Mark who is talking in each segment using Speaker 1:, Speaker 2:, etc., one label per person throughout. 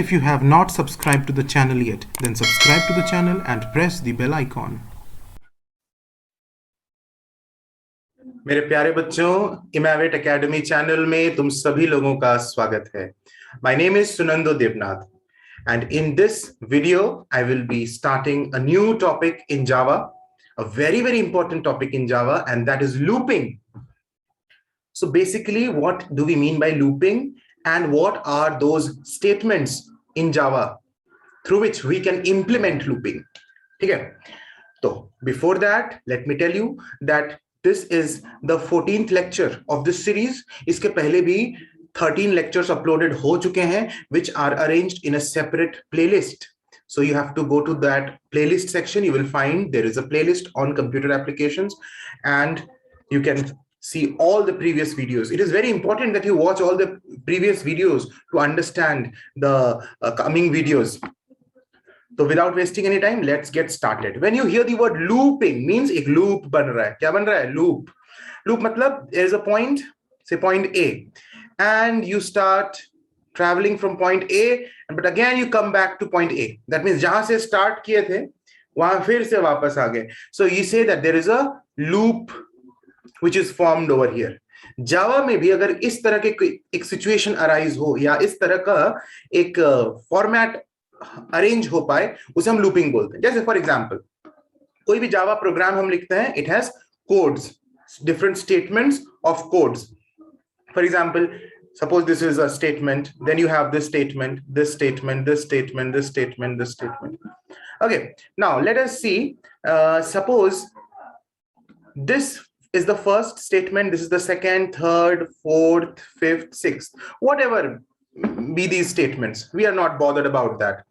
Speaker 1: If you have not subscribed to the channel yet, then subscribe to the channel and press the bell icon.
Speaker 2: मेरे प्यारे बच्चों, इमेवेट academy channel में तुम सभी लोगों का स्वागत है। My name is Sunando Devnath, and in this video I will be starting a new topic in Java, a very important topic in Java, and that is looping. So basically, what do we mean by looping, and what are those statements in Java through which we can implement looping? ठीक है, तो before that let me tell you that this is the 14th lecture of this series. इसके पहले भी 13 lectures uploaded हो चुके हैं, which are arranged in a separate playlist. So you have to go to that playlist section. You will find there is a playlist on computer applications, and you can see all the previous videos. It is very important that you watch all the previous videos to understand the coming videos. So without wasting any time, let's get started. When you hear the word looping, means एक loop बन रहा है. क्या बन रहा है? Loop. Loop मतलब there is a point, say point A, and you start traveling from point A, but again you come back to point A. That means जहां से start किए थे, वहां फिर से वापस आ गए. So you say that there is a loop which is formed over here. जावा में भी अगर इस तरह के एक सिचुएशन अराइज हो या इस तरह का एक फॉर्मेट अरेंज हो पाए, उसे हम लूपिंग बोलते हैं. जैसे फॉर एग्जांपल कोई भी जावा प्रोग्राम हम लिखते हैं, it has codes, different statements of codes. For example suppose this is a statement, then you have this statement, this statement, this statement, this statement, this statement. Okay, now let us see, suppose this is the first statement, this is the second, third, fourth, fifth, sixth, whatever be these statements, we are not bothered about that.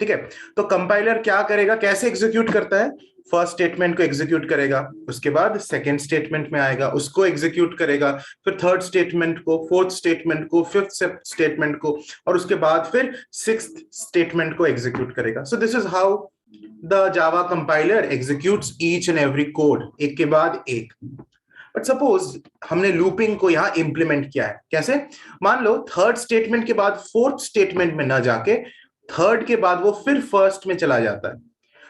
Speaker 2: ठीक है, तो compiler क्या करेगा, कैसे execute करता है? First statement को execute करेगा, उसके बाद सेकंड स्टेटमेंट में आएगा, उसको एग्जीक्यूट करेगा, फिर थर्ड स्टेटमेंट को, फोर्थ स्टेटमेंट को, फिफ्थ स्टेटमेंट को, और उसके बाद फिर सिक्स्थ स्टेटमेंट को एग्जीक्यूट करेगा. So this is how the Java compiler executes each and every code, एक के बाद एक. बट सपोज हमने लूपिंग को यहां इंप्लीमेंट किया है. कैसे? मान लो थर्ड स्टेटमेंट के बाद फोर्थ स्टेटमेंट में ना जाके थर्ड के बाद वो फिर फर्स्ट में चला जाता है.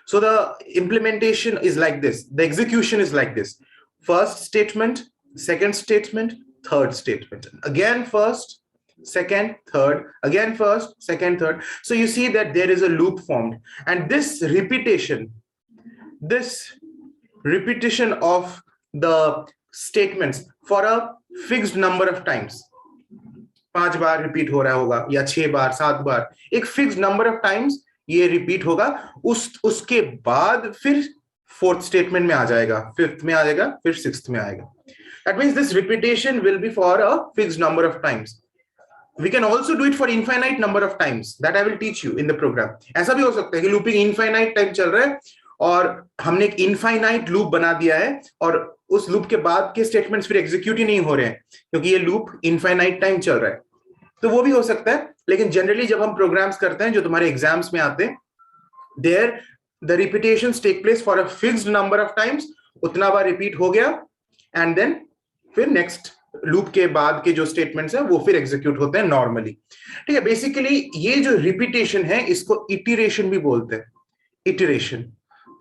Speaker 2: So the implementation is like this, the execution is like this. First statement, second statement, third statement, again first, second, third, again first, second, third. So you see that there is a loop formed, and this repetition of the statements for a fixed number of times, 5 bar repeat हो रहा होगा या 6 बार, 7 बार, एक fixed number of times ये repeat होगा. उसके बाद फिर फोर्थ स्टेटमेंट में आ जाएगा, फिफ्थ में आ जाएगा, फिर सिक्स्थ में आएगा. That means this repetition will be for a fixed number of times. We can also do it for infinite number of times, that I will teach you in the program. ऐसा भी हो सकता है कि looping infinite time चल रहा है और हमने एक इनफाइनाइट लूप बना दिया है, और उस लूप के बाद के स्टेटमेंट्स फिर एग्जीक्यूट ही नहीं हो रहे हैं क्योंकि ये लूप इनफाइनाइट टाइम चल रहा है. तो वो भी हो सकता है. लेकिन जनरली जब हम प्रोग्राम्स करते हैं जो तुम्हारे एग्जाम्स में आते हैं, there the repetitions take place for a fixed number of times. उतना बार रिपीट हो गया, एंड देन फिर नेक्स्ट लूप के बाद के जो स्टेटमेंट्स हैं वो फिर एग्जीक्यूट होते हैं नॉर्मली. ठीक है, बेसिकली ये जो रिपीटेशन है इसको इटरेशन भी बोलते हैं. इटरेशन,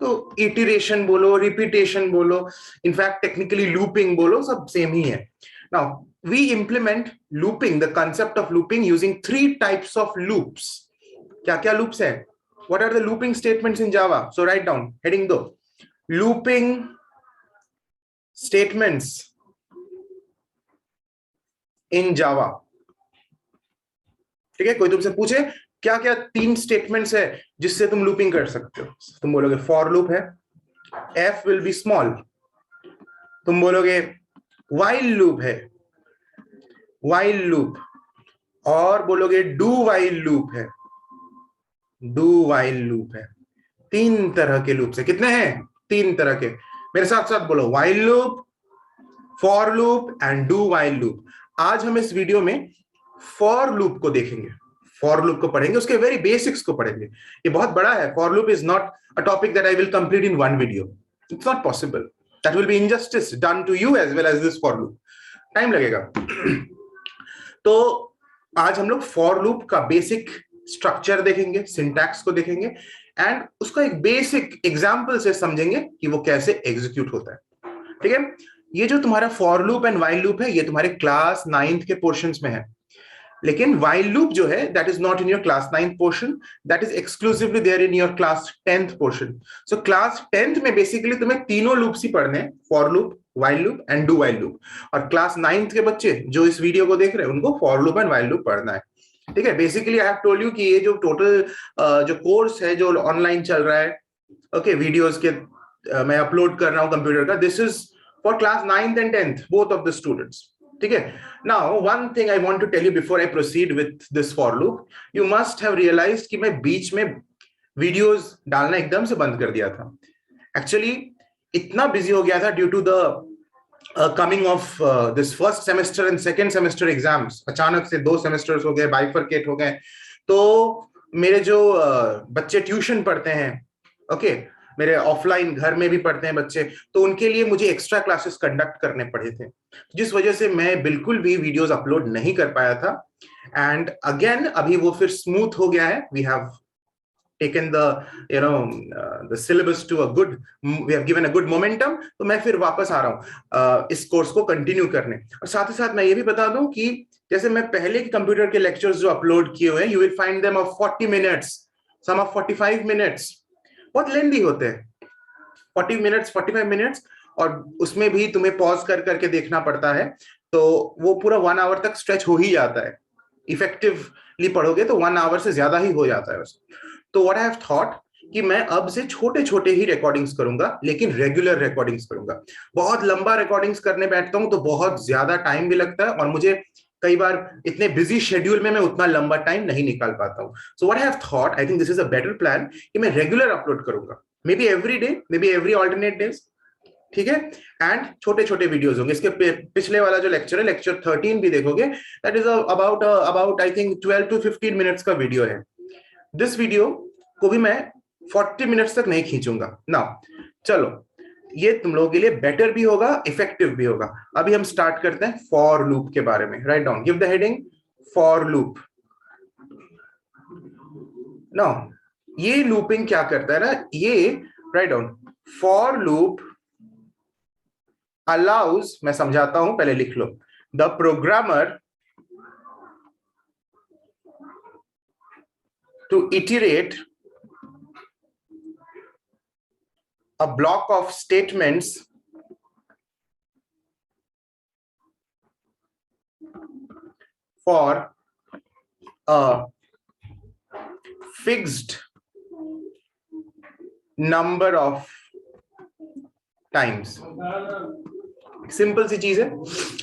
Speaker 2: तो इटरेशन बोलो, रिपीटेशन बोलो, इनफैक्ट टेक्निकली लूपिंग बोलो, सब सेम ही है. Now we implement looping, the concept of looping, using 3 types of loops. क्या क्या लूप्स है? What are the looping statements in Java? So write down, heading दो, लूपिंग स्टेटमेंट्स इन जावा. ठीक है, कोई तुमसे पूछे क्या क्या 3 स्टेटमेंट्स है जिससे तुम लूपिंग कर सकते हो, तुम बोलोगे फॉर लूप है, एफ विल बी स्मॉल. तुम बोलोगे व्हाइल लूप है, व्हाइल लूप, और बोलोगे डू व्हाइल लूप है, डू व्हाइल लूप है. 3 तरह के लूप है. कितने हैं? 3 तरह के. मेरे साथ साथ बोलो, while loop, for loop and do while loop. आज हम इस वीडियो में फॉर लूप को देखेंगे, फॉर लूप को पढ़ेंगे, उसके वेरी बेसिक्स को पढ़ेंगे. ये बहुत बड़ा है. For loop is not a topic that I will complete in 1 video. It's not possible. That will be injustice done to you as well as this for loop. Time लगेगा. तो आज हम लोग फॉर लूप का basic structure देखेंगे, syntax को देखेंगे and उसका एक बेसिक एग्जांपल से समझेंगे कि वो कैसे एग्जीक्यूट होता है। ठीक है, ये जो तुम्हारा for loop and while loop है ये तुम्हारे क्लास 9th के पोर्शंस में है, लेकिन while loop जो है that is not in your class 9th portion, that is exclusively there in your class 10th portion. So class 10th में basically तुम्हें तीनों लूप्स ही पढ़ने हैं, for loop, while loop and do while loop. और class 9th के बच्चे जो इस वीडियो को देख रहे हैं उनको for loop and while loop पढ़ना है। ठीक है, basically I have told you कि ये जो टोटल जो कोर्स है जो ऑनलाइन चल रहा है, ओके, वीडियोस के मैं अपलोड कर रहा हूँ कंप्यूटर का, this is for class 9th and 10th both of the students. ठीक है, now one thing I want to tell you before I proceed with this for loop, you must have realised कि मैं बीच में videos डालना एकदम से बंद कर दिया था। एक्चुअली इतना बिजी हो गया था due to the coming of this first semester and second semester exams, अचानक से 2 सेमेस्टर्स हो गए, बाइफरकेट हो गए। तो मेरे जो बच्चे ट्यूशन पढ़ते हैं, ओके, मेरे ऑफलाइन घर में भी पढ़ते हैं बच्चे, तो उनके लिए मुझे एक्स्ट्रा क्लासेस कंडक्ट करने पड़े थे, जिस वजह से मैं बिल्कुल भी वीडियोस अपलोड नहीं कर पाया था। एंड अगेन अभी वो फिर स्मूथ हो गया है, we have taken the syllabus to a good, we have given a good momentum, तो मैं फिर वापस आ रहा हूँ इस कोर्स को कंटिन्यू करने। और साथ ही साथ मैं ये भी बता दूं कि जैसे मैं पहले के कंप्यूटर के लेक्चर्स जो अपलोड किए हुए हैं, you will find them of 40 minutes, some of 45 minutes, बहुत लेंदी होते हैं, 40 मिनट्स 45 मिनट्स, और उसमें भी तुम्हें पॉज कर करके देखना पड़ता है, तो वो पूरा 1 आवर तक स्ट्रेच हो ही जाता है। इफेक्टिवली पढ़ोगे तो 1 आवर से ज्यादा ही हो जाता है उसमें। तो व्हाट आई हैव थॉट कि मैं अब से छोटे छोटे ही रिकॉर्डिंग्स करूंगा, लेकिन रेगुलर रिकॉर्डिंग्स करूंगा। बहुत लंबा रिकॉर्डिंग्स करने बैठता हूं तो बहुत ज्यादा टाइम भी लगता है, और मुझे कई बार इतने बिजी शेड्यूल में मैं उतना लंबा टाइम नहीं निकाल पाता हूं। So what I have thought, I think this is a better plan, कि मैं रेगुलर अपलोड करूंगा, may be every day, may be every alternate days. ठीक है, एंड छोटे छोटे वीडियोस होंगे। इसके पिछले वाला जो लेक्चर है, लेक्चर 13 भी देखोगे, that is about I think 12 to 15 minutes का वीडियो है। दिस वीडियो को भी मैं 40 मिनट्स तक नहीं खींचूंगा। नाउ चलो, ये तुम लोगों के लिए बेटर भी होगा, इफेक्टिव भी होगा। अभी हम स्टार्ट करते हैं फॉर लूप के बारे में। Write down, give the heading for loop. Now ये लूपिंग क्या करता है ना, ये write down, for loop allows, मैं समझाता हूं, पहले लिख लो, the programmer to iterate a block of statements for a fixed number of times। Simple सी चीज है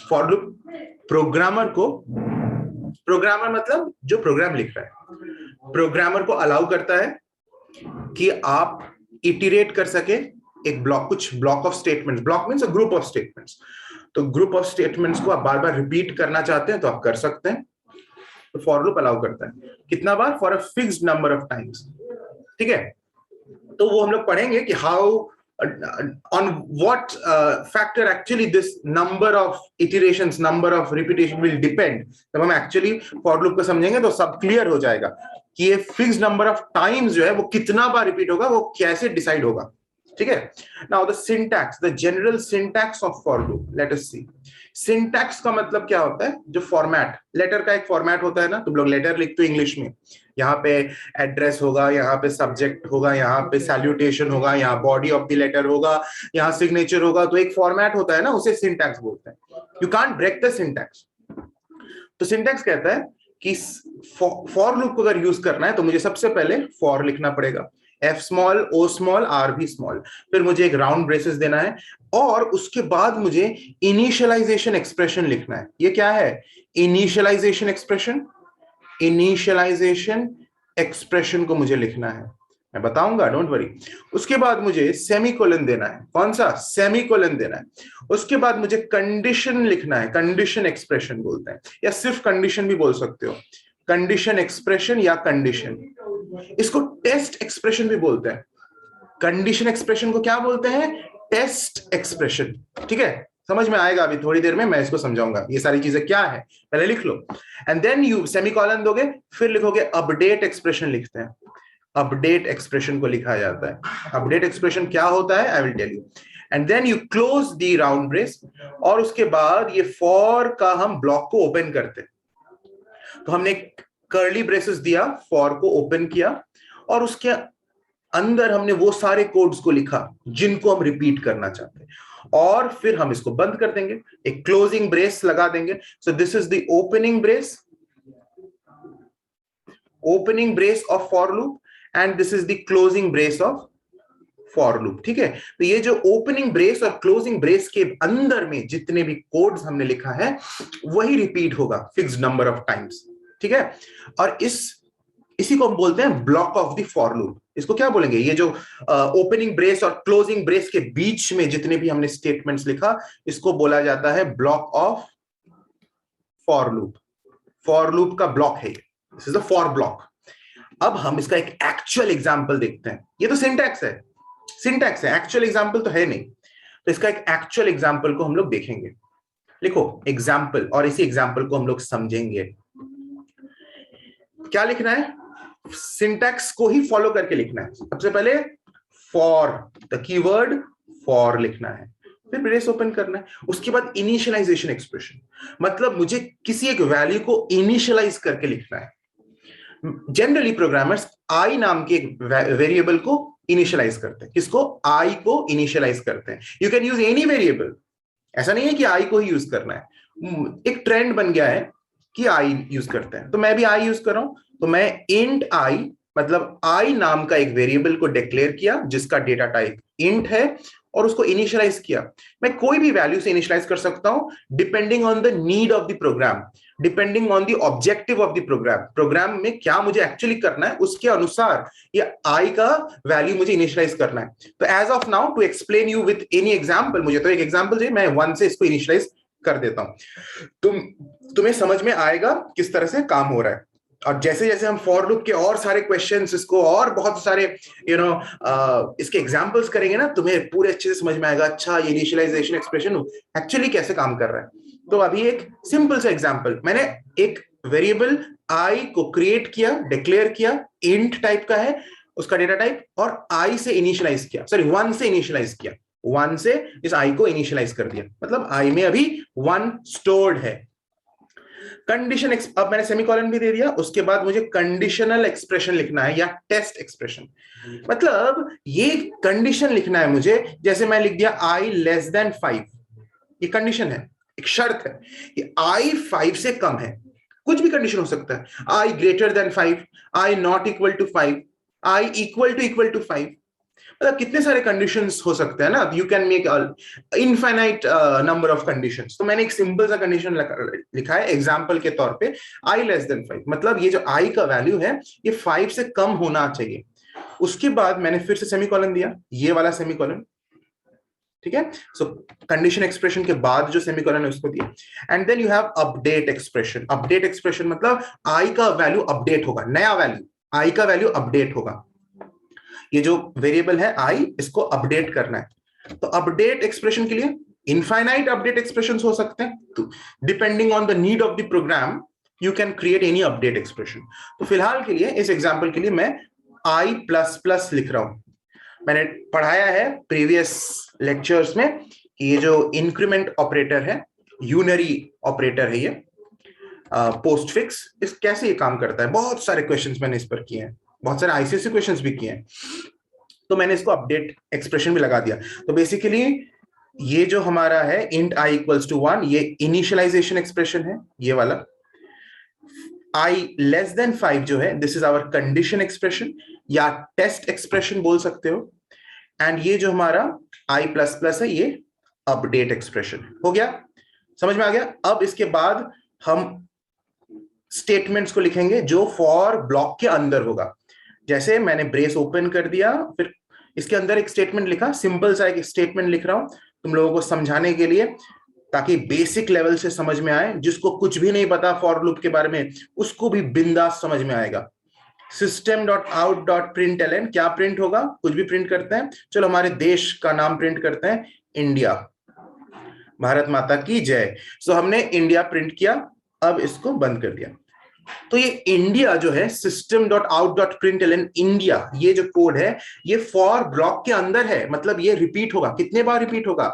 Speaker 2: फॉर लूप। प्रोग्रामर को, प्रोग्रामर मतलब जो प्रोग्राम लिख रहा है, प्रोग्रामर को अलाउ करता है कि आप इटरेट कर सके एक ब्लॉक, कुछ block of statements, block means a group of statements. तो ग्रुप ऑफ स्टेटमेंट्स को आप बार बार रिपीट करना चाहते हैं तो आप कर सकते हैं। तो फॉर लूप अलाउ करता है कितना बार, for a fixed number of times. ठीक है, तो वो हम लोग पढ़ेंगे कि how on what factor actually this number of iterations, number of repetition will depend। जब हम एक्चुअली फॉर लूप को समझेंगे तो सब क्लियर हो जाएगा कि ये फिक्स्ड नंबर ऑफ टाइम्स जो है वो कितना बार रिपीट होगा, वो कैसे डिसाइड होगा। ठीक है, now the syntax, the general syntax of for loop, let us see. Syntax का मतलब क्या होता है, जो फॉर्मेट, लेटर का एक फॉर्मेट होता है ना, तुम लोग लेटर लिखते हो इंग्लिश में, यहाँ पे एड्रेस होगा, यहाँ पे सब्जेक्ट होगा, यहाँ पे सैल्यूटेशन होगा, यहाँ बॉडी ऑफ द लेटर होगा, यहाँ सिग्नेचर होगा, तो एक फॉर्मेट होता है ना, उसे सिंटैक्स बोलते हैं। You can't break the syntax. तो सिंटैक्स कहता है कि फॉर लूप को अगर यूज करना है तो मुझे सबसे पहले फॉर लिखना पड़ेगा, F small, O small, R भी स्मॉल, फिर मुझे एक राउंड ब्रेसेस देना है, और उसके बाद मुझे इनिशियलाइजेशन एक्सप्रेशन लिखना है। ये क्या है, इनिशियलाइजेशन एक्सप्रेशन, इनिशियलाइजेशन एक्सप्रेशन को मुझे लिखना है, मैं बताऊंगा, डोंट वरी। उसके बाद मुझे सेमीकोलन देना है, कौन सा, सेमीकोलन देना है। उसके बाद मुझे कंडीशन लिखना है, कंडीशन एक्सप्रेशन बोलते हैं, या सिर्फ कंडीशन भी बोल सकते हो, कंडीशन एक्सप्रेशन या कंडीशन। इसको टेस्ट एक्सप्रेशन भी बोलते हैं। कंडीशन एक्सप्रेशन को क्या बोलते हैं, टेस्ट एक्सप्रेशन। ठीक है, समझ में आएगा अभी थोड़ी देर में, मैं इसको समझाऊंगा ये सारी चीजें क्या है, पहले लिख लो। एंड देन यू सेमीकोलन दोगे, फिर लिखोगे अपडेट एक्सप्रेशन लिखते हैं। अपडेट एक्सप्रेशन को लिखा जाता है। अपडेट एक्सप्रेशन क्या होता है, I will tell you. And then you close the round brace, और उसके बाद ये फॉर का हम ब्लॉक को ओपन करते हैं। तो हमने कर्ली ब्रेसेस दिया, फॉर को ओपन किया, और उसके अंदर हमने वो सारे कोड्स को लिखा जिनको हम रिपीट करना चाहते हैं, और फिर हम इसको बंद कर देंगे, एक क्लोजिंग ब्रेस लगा देंगे। So this is the opening brace of for loop, and this is the closing brace of for loop. ठीक है, तो ये जो ओपनिंग ब्रेस और क्लोजिंग ब्रेस के अंदर में जितने भी कोड्स हमने लिखा है वही रिपीट होगा फिक्स्ड नंबर ऑफ टाइम्स। ठीक है, और इसी को हम बोलते हैं block of the for loop. इसको क्या बोलेंगे, ये जो ओपनिंग ब्रेस और क्लोजिंग ब्रेस के बीच में जितने भी हमने स्टेटमेंट्स लिखा, इसको बोला जाता है block of for loop. For loop का ब्लॉक है, this is the for block. अब हम इसका एक एक्चुअल एग्जांपल देखते हैं। ये तो सिंटैक्स है, एक्चुअल एग्जांपल तो है नहीं, तो इसका एक एक्चुअल एग्जांपल को हम लोग देखेंगे। लिखो एग्जांपल, और इसी एग्जांपल को हम लोग समझेंगे। क्या लिखना है, सिंटैक्स को ही फॉलो करके लिखना है। सबसे पहले फॉर, द कीवर्ड फॉर लिखना है, फिर ब्रेस ओपन करना है, उसके बाद इनिशियलाइजेशन एक्सप्रेशन, मतलब मुझे किसी एक वैल्यू को इनिशियलाइज करके लिखना है। जनरली प्रोग्रामर्स आई नाम के एक वेरिएबल को इनिशियलाइज करते हैं। किसको, आई को इनिशियलाइज करते हैं। You can use any variable, ऐसा नहीं है कि आई को ही यूज करना है। एक ट्रेंड बन गया है कि आई यूज करते हैं, तो मैं भी आई यूज कर रहा हूं। तो मैं इंट आई, मतलब आई नाम का एक वेरिएबल को डिक्लेयर किया जिसका डेटा टाइप इंट है, और उसको इनिशियलाइज किया। मैं कोई भी वैल्यू से इनिशियलाइज कर सकता हूं depending on the need of the program, depending on the objective of the program. Program में क्या मुझे एक्चुअली करना है उसके अनुसार ये आई का वैल्यू मुझे इनिशियलाइज करना है। तो as of now to explain you with any example, मुझे तो एक एग्जांपल चाहिए, मैं 1 से इसको इनिशियलाइज कर देता हूं। तुम्हें समझ में आएगा किस तरह से काम हो रहा है। और जैसे जैसे हम फॉर लूप के और सारे क्वेश्चंस, इसको और बहुत सारे इसके एग्जांपल्स करेंगे ना, तुम्हें पूरे अच्छे से समझ में आएगा, अच्छा ये इनिशियलाइजेशन एक्सप्रेशन एक्चुअली कैसे काम कर रहा है। तो अभी एक सिंपल सा एग्जांपल, मैंने एक वेरिएबल आई को क्रिएट किया, डिक्लेयर किया, इंट टाइप का है उसका डेटा टाइप, और आई से इनिशियलाइज किया, सॉरी 1 से इनिशियलाइज किया, 1 से इस आई को इनिशियलाइज कर दिया, मतलब आई में अभी 1 स्टोर्ड है। कंडीशन, अब मैंने सेमीकोलन भी दे दिया, उसके बाद मुझे कंडीशनल एक्सप्रेशन लिखना है या टेस्ट एक्सप्रेशन। मतलब ये कंडीशन लिखना है मुझे, जैसे मैं लिख दिया आई लेस देन 5, ये कंडीशन है, एक शर्त है कि आई 5 से कम है। कुछ भी कंडीशन हो सकता है, I greater than 5, I not equal to 5, I equal to 5, मतलब कितने सारे कंडीशंस हो सकते हैं ना। You can make infinite number of conditions. तो मैंने एक सिंपल सा कंडीशन लिखा है एग्जांपल के तौर पे, आई लेस देन 5, मतलब ये जो आई का वैल्यू है ये 5 से कम होना चाहिए। उसके बाद मैंने फिर से सेमीकोलन दिया, ये वाला सेमीकोलन, ठीक है। सो कंडीशन एक्सप्रेशन के बाद जो सेमीकोलन है उसको दिया, and then you have update expression. Update expression मतलब आई का वैल्यू अपडेट होगा, नया वैल्यू, आई का वैल्यू अपडेट होगा। ये जो वेरिएबल है आई, इसको अपडेट करना है। तो अपडेट एक्सप्रेशन के लिए इनफाइनाइट अपडेट एक्सप्रेशंस हो सकते हैं, तो depending on the need of the program you can create any update expression. तो फिलहाल के लिए, इस एग्जांपल के लिए मैं आई प्लस प्लस लिख रहा हूं। मैंने पढ़ाया है प्रीवियस लेक्चर्स में कि ये जो इंक्रीमेंट ऑपरेटर है, यूनरी ऑपरेटर है, ये पोस्ट फिक्स, इस कैसे ये काम करता है, बहुत सारे क्वेश्चंस मैंने इस पर किए हैं, बहुत सारे आईसीएसई क्वेश्चंस भी किए हैं। तो मैंने इसको अपडेट एक्सप्रेशन भी लगा दिया। तो बेसिकली ये जो हमारा है इंट आई इक्वल्स टू 1, ये इनिशियलाइजेशन एक्सप्रेशन है, ये वाला। आई लेस देन 5 जो है, this is our condition expression या टेस्ट एक्सप्रेशन बोल सकते हो। एंड ये जो हमारा आई प्लस प्लस है, ये अपडेट एक्सप्रेशन हो गया, समझ में आ गया। अब इसके बाद हम स्टेटमेंट्स को लिखेंगे जो फॉर ब्लॉक के अंदर होगा। जैसे मैंने ब्रेस ओपन कर दिया, फिर इसके अंदर एक स्टेटमेंट लिखा, सिंपल सा एक स्टेटमेंट लिख रहा हूं तुम लोगों को समझाने के लिए, ताकि बेसिक लेवल से समझ में आए। जिसको कुछ भी नहीं पता फॉर लूप के बारे में, उसको भी बिंदास समझ में आएगा। system.out.println, क्या प्रिंट होगा, कुछ भी प्रिंट करते हैं, चलो हमारे देश का नाम प्रिंट करते हैं, इंडिया। भारत माता की जय। सो हमने इंडिया प्रिंट किया, अब इसको बंद कर दिया। तो ये इंडिया जो है system.out.println इंडिया, ये जो कोड है ये फॉर ब्लॉक के अंदर है, मतलब ये रिपीट होगा। कितने बार रिपीट होगा?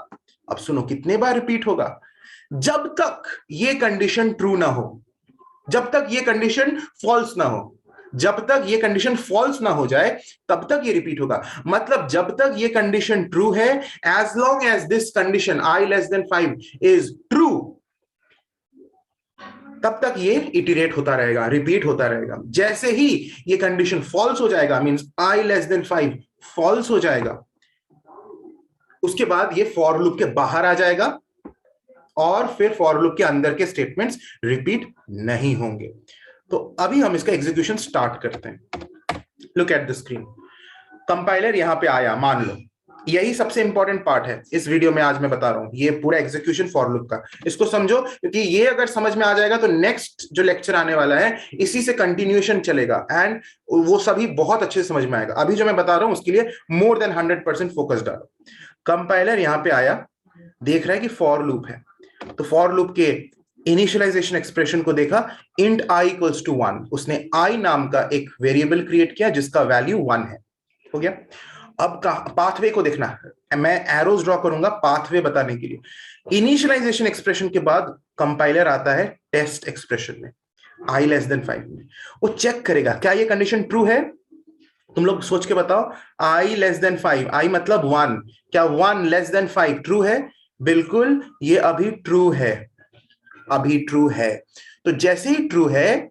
Speaker 2: अब सुनो, कितने बार रिपीट होगा? जब तक ये कंडीशन ट्रू ना हो, जब तक ये कंडीशन फॉल्स ना हो, जब तक ये कंडीशन फॉल्स ना हो जाए तब तक ये रिपीट होगा। मतलब जब तक ये कंडीशन ट्रू है, as long as this condition i less than 5 is true, तब तक ये इटरेट होता रहेगा, रिपीट होता रहेगा। जैसे ही ये कंडीशन फॉल्स हो जाएगा, means i less than 5 false हो जाएगा, उसके बाद ये फॉर लूप के बाहर आ जाएगा और फिर फॉर लूप के अंदर के स्टेटमेंट्स रिपीट नहीं होंगे। तो अभी हम इसका एग्जीक्यूशन स्टार्ट करते हैं। Look at the screen. Compiler यहां पे आया, मान लो यही सबसे इंपॉर्टेंट पार्ट है इस वीडियो में आज मैं बता रहा हूं, ये पूरा एग्जीक्यूशन फॉर लूप का। इसको समझो, क्योंकि ये अगर समझ में आ जाएगा तो नेक्स्ट जो लेक्चर आने वाला है इसी से कंटिन्यूएशन चलेगा एंड वो सभी बहुत अच्छे से समझ में आएगा। अभी जो मैं बता रहा हूं उसके लिए मोर देन 100% फोकस डालो। कंपाइलर यहां पे आया, देख रहा है कि फॉर लूप है, तो फॉर लूप के इनिशियलाइजेशन एक्सप्रेशन को देखा, इंट i इक्वल्स टू 1, उसने i नाम का एक वेरिएबल क्रिएट किया जिसका वैल्यू 1 है। हो गया। अब पाथवे को देखना, मैं एरोज ड्रॉ करूंगा पाथवे बताने के लिए। इनिशियलाइजेशन एक्सप्रेशन के बाद कंपाइलर आता है टेस्ट एक्सप्रेशन में, i लेस देन 5 में। वो चेक करेगा क्या ये कंडीशन ट्रू है। तुम लोग सोच के बताओ, i लेस देन 5, i मतलब 1, क्या 1 लेस देन 5 ट्रू है? बिल्कुल, ये अभी ट्रू है, अभी ट्रू है। तो जैसे ही ट्रू है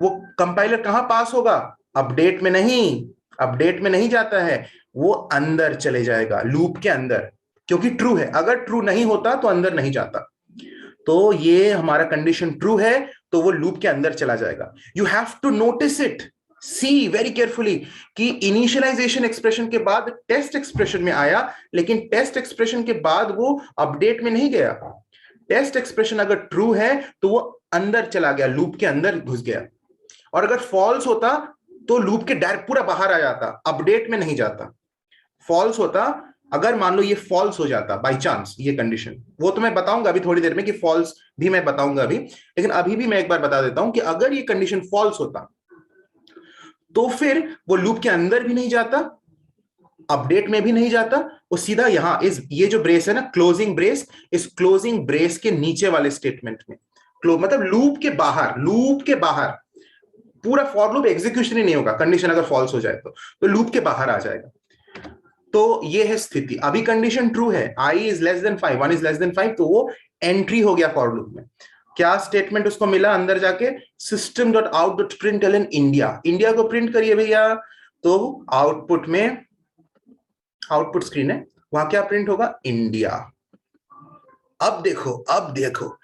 Speaker 2: वो कंपाइलर कहां पास होगा? अपडेट में नहीं, अपडेट में नहीं जाता है, वो अंदर चले जाएगा, लूप के अंदर, क्योंकि ट्रू है। अगर ट्रू नहीं होता तो अंदर नहीं जाता। तो ये हमारा कंडीशन ट्रू है तो वो लूप के अंदर चला जाएगा। You have to notice it, see very carefully कि इनिशियलाइजेशन एक्सप्रेशन के बाद टेस्ट एक्सप्रेशन में आया, लेकिन टेस्ट एक्सप्रेशन के बाद वो अपडेट में नहीं गया। टेस्ट एक्सप्रेशन अगर ट्रू है तो वो अंदर चला गया, लूप के अंदर घुस गया, और अगर फॉल्स होता तो लूप के डायरेक्ट पूरा बाहर आ जाता, अपडेट में नहीं जाता। फॉल्स होता, अगर मान लो ये फॉल्स हो जाता बाय चांस ये कंडीशन, वो तो मैं बताऊंगा अभी थोड़ी देर में कि फॉल्स भी मैं बताऊंगा अभी, लेकिन अभी भी मैं एक बार बता देता हूं कि अगर ये कंडीशन फॉल्स होता तो फिर वो लूप के अंदर भी नहीं जाता, अपडेट में भी नहीं जाता, वो सीधा यहां इस ये जो ब्रेस है ना, क्लोजिंग ब्रेस, इस क्लोजिंग ब्रेस के नीचे वाले स्टेटमेंट में, मतलब लूप के बाहर, लूप के बाहर पूरा फॉर लूप एग्जीक्यूशन ही नहीं होगा कंडीशन अगर फॉल्स हो जाए तो लूप के बाहर आ जाएगा। तो ये है स्थिति। अभी कंडीशन ट्रू है, i is less than 5, 1 is less than 5, तो वो एंट्री हो गया फॉर लूप में। क्या स्टेटमेंट उसको मिला अंदर जाके? system.out.println इंडिया, इंडिया को प्रिंट करिए भैया। तो आउटपुट में, आउटपुट स्क्रीन है, वहां क्या प्रिंट होगा? इंडिया। अब देखो, अब देखो,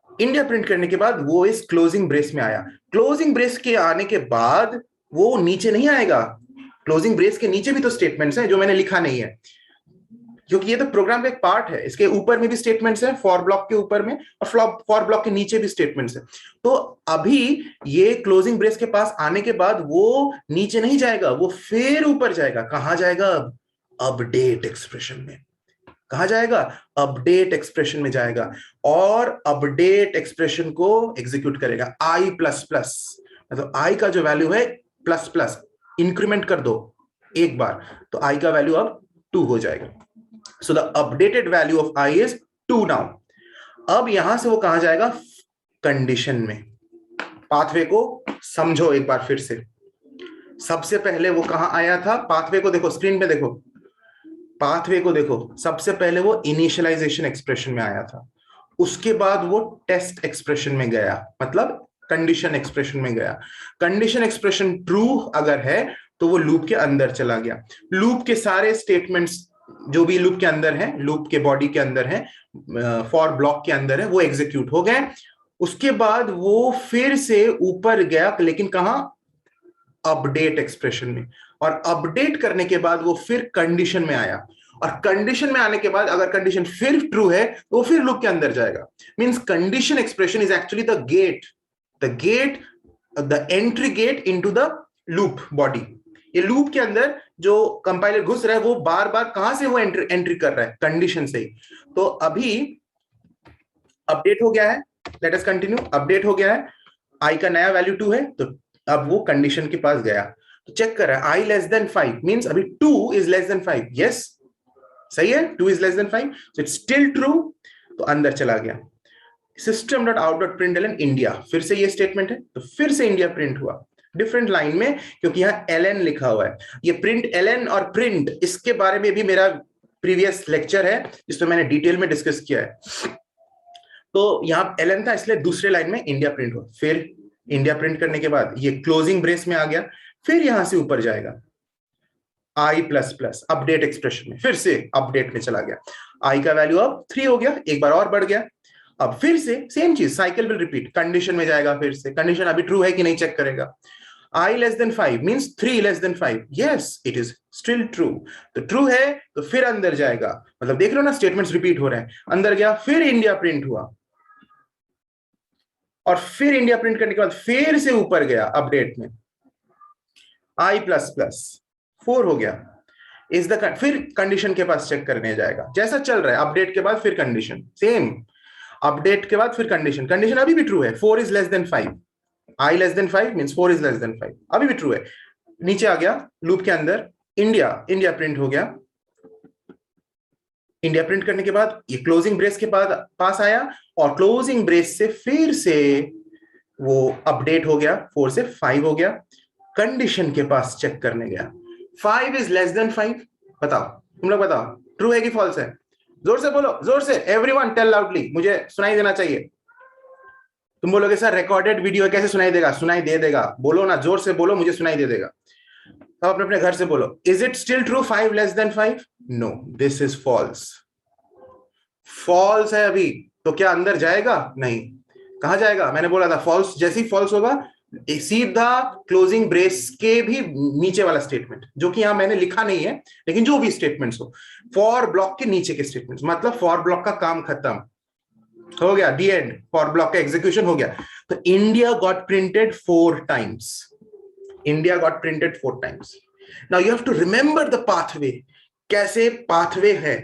Speaker 2: इंडिया प्रिंट करने के बाद वो इस क्लोजिंग ब्रेस में आया। क्लोजिंग ब्रेस के आने के बाद वो नीचे नहीं आएगा, क्लोजिंग ब्रेस के नीचे भी तो स्टेटमेंट्स हैं जो मैंने लिखा नहीं है, क्योंकि ये तो प्रोग्राम का एक पार्ट है। इसके ऊपर में भी स्टेटमेंट्स हैं, फॉर ब्लॉक के ऊपर में, और फॉर ब्लॉक के नीचे भी स्टेटमेंट्स हैं। तो अभी ये क्लोजिंग ब्रेस के पास आने के बाद वो नीचे नहीं जाएगा, वो फिर ऊपर जाएगा। कहां जाएगा? अपडेट एक्सप्रेशन में। कहा जाएगा? अपडेट एक्सप्रेशन में जाएगा, और अपडेट एक्सप्रेशन को एग्जीक्यूट करेगा। i प्लस प्लस, मतलब i का जो वैल्यू है प्लस प्लस, इंक्रीमेंट कर दो एक बार, तो i का वैल्यू अब 2 हो जाएगा। So the updated value of i is 2 now. अब यहां से वो कहां जाएगा? कंडीशन में। पाथवे को समझो एक बार फिर से। सबसे पहले वो कहां आया था? पाथवे को देखो, स्क्रीन पे देखो, पाथवे को देखो। सबसे पहले वो इनिशियलाइजेशन एक्सप्रेशन में आया था, उसके बाद वो टेस्ट एक्सप्रेशन में गया, मतलब कंडीशन एक्सप्रेशन में गया। कंडीशन एक्सप्रेशन ट्रू अगर है तो वो लूप के अंदर चला गया। लूप के सारे स्टेटमेंट्स जो भी लूप के अंदर हैं, लूप के बॉडी के अंदर है, फॉर ब्लॉक के अंदर है, वो एग्जीक्यूट हो गए। उसके बाद वो फिर से ऊपर गया, लेकिन कहां? अपडेट एक्सप्रेशन में। और अपडेट करने के बाद वो फिर कंडीशन में आया, और कंडीशन में आने के बाद अगर कंडीशन फिर ट्रू है तो वो फिर लूप के अंदर जाएगा। Means condition expression is actually the gate, the entry gate into the loop body. ये लूप के अंदर जो कंपाइलर घुस रहा है वो बार बार कहां से वो एंट्री कर रहा है? कंडीशन से ही। तो अभी अपडेट हो गया है, लेट अस कंटिन्यू, अपडेट हो गया है, आई का नया वैल्यू 2 है, तो अब वो कंडीशन के पास गया, तो चेक कर रहा है आई लेस देन 5 मींस अभी 2 इज लेस देन 5, यस सही है, 2 is less than 5, so it's still true, तो अंदर चला गया, system dot out dot print India, फिर से ये स्टेटमेंट है, तो फिर से इंडिया प्रिंट हुआ डिफरेंट लाइन में, क्योंकि यहाँ एलएन लिखा हुआ है, ये प्रिंट एलएन और प्रिंट, इसके बारे में भी मेरा प्रीवियस लेक्चर है जिसमें मैंने डिटेल में डिस्कस किया है, तो यहाँ एलएन था इसलिए दूसरे लाइन में इंडिया प्रिंट हुआ, फिर इंडिया प्रिंट करने के बाद ये क्लोजिंग ब्रेस में आ गया, फिर यहां से ऊपर जाएगा आई प्लस प्लस अपडेट एक्सप्रेशन में, फिर से अपडेट में चला गया, आई का वैल्यू अब 3 हो गया, एक बार और बढ़ गया, अब फिर से सेम चीज साइकिल विल रिपीट, कंडीशन में जाएगा, फिर से कंडीशन अभी ट्रू है कि नहीं चेक करेगा, I less than 5 means 3 less than 5, yes it is still true, तो ट्रू है तो फिर अंदर जाएगा, मतलब देख रहे हो ना स्टेटमेंट्स रिपीट हो रहे हैं, अंदर गया, फिर इंडिया प्रिंट हुआ, और फिर इंडिया प्रिंट करने के बाद फिर से ऊपर गया अपडेट में, आई प्लस प्लस 4 हो गया, इज द फिर कंडीशन के पास चेक करने जाएगा, जैसा चल रहा है अपडेट के बाद फिर कंडीशन सेम, अपडेट के बाद फिर कंडीशन, कंडीशन अभी भी ट्रू है, 4 is less than 5, I less than 5 means 4 is less than 5, अभी भी ट्रू है, नीचे आ गया लूप के अंदर, इंडिया प्रिंट हो गया, इंडिया प्रिंट करने के बाद ये क्लोजिंग ब्रेस के बाद पास आया, और क्लोजिंग ब्रेस से फिर से वो अपडेट हो गया, 4 से 5 हो गया, कंडीशन के पास चेक करने गया, 5 इज लेस देन 5, बताओ तुम लोग बताओ ट्रू है कि फॉल्स है, जोर से बोलो, जोर से, एवरीवन टेल लाउडली, मुझे सुनाई देना चाहिए, तुम बोलोगे सर रिकॉर्डेड वीडियो है कैसे सुनाई देगा, सुनाई दे देगा, बोलो ना, जोर से बोलो, मुझे सुनाई दे देगा, तो अपने अपने घर से बोलो, is it still true 5 less than 5, no this is false, false है अभी, तो क्या अंदर जाएगा, नहीं, कहां जाएगा, मैंने बोला था फॉल्स, जैसी फॉल्स होगा सीधा क्लोजिंग ब्रेस के भी नीचे वाला स्टेटमेंट, जो कि यहां मैंने लिखा नहीं है, लेकिन जो भी स्टेटमेंट्स हो, फॉर ब्लॉक के नीचे के स्टेटमेंट्स, मतलब फॉर ब्लॉक का काम खत्म हो गया, दी एंड, फॉर ब्लॉक का एग्जीक्यूशन हो गया, तो India got printed 4 times, India got printed 4 times, now you have to remember the pathway, कैसे पाथवे है,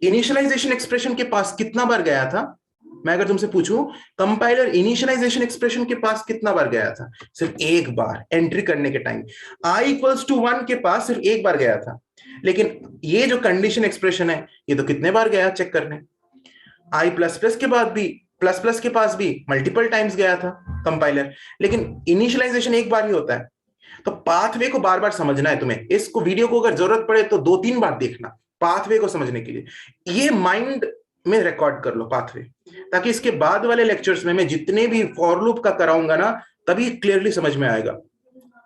Speaker 2: इनिशियलाइजेशन एक्सप्रेशन के पास कितना बार गया था, मैं अगर तुमसे पूछूं कंपाइलर इनिशियलाइजेशन एक्सप्रेशन के पास कितना बार गया था, सिर्फ एक बार एंट्री करने के टाइम, i इक्वल्स टू 1 के पास सिर्फ एक बार गया था, लेकिन ये जो कंडीशन एक्सप्रेशन है ये तो कितने बार गया चेक करने, i प्लस प्लस के बाद भी, प्लस प्लस के पास भी मल्टीपल टाइम्स गया था कंपाइलर, लेकिन इनिशियलाइजेशन एक बार ही होता है, तो पाथवे को बार बार समझना है तुम्हें, इसको वीडियो को अगर जरूरत पड़े तो 2-3 बार देखना पाथवे को समझने के लिए, ये माइंड में रिकॉर्ड कर लो पाथवे, ताकि इसके बाद वाले लेक्चर्स में मैं जितने भी फॉर लूप का कराऊंगा ना, तभी क्लियरली समझ में आएगा,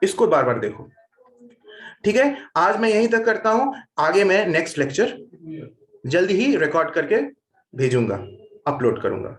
Speaker 2: इसको बार बार देखो, ठीक है, आज मैं यहीं तक करता हूं, आगे मैं नेक्स्ट लेक्चर जल्दी ही रिकॉर्ड करके भेजूंगा, अपलोड करूंगा।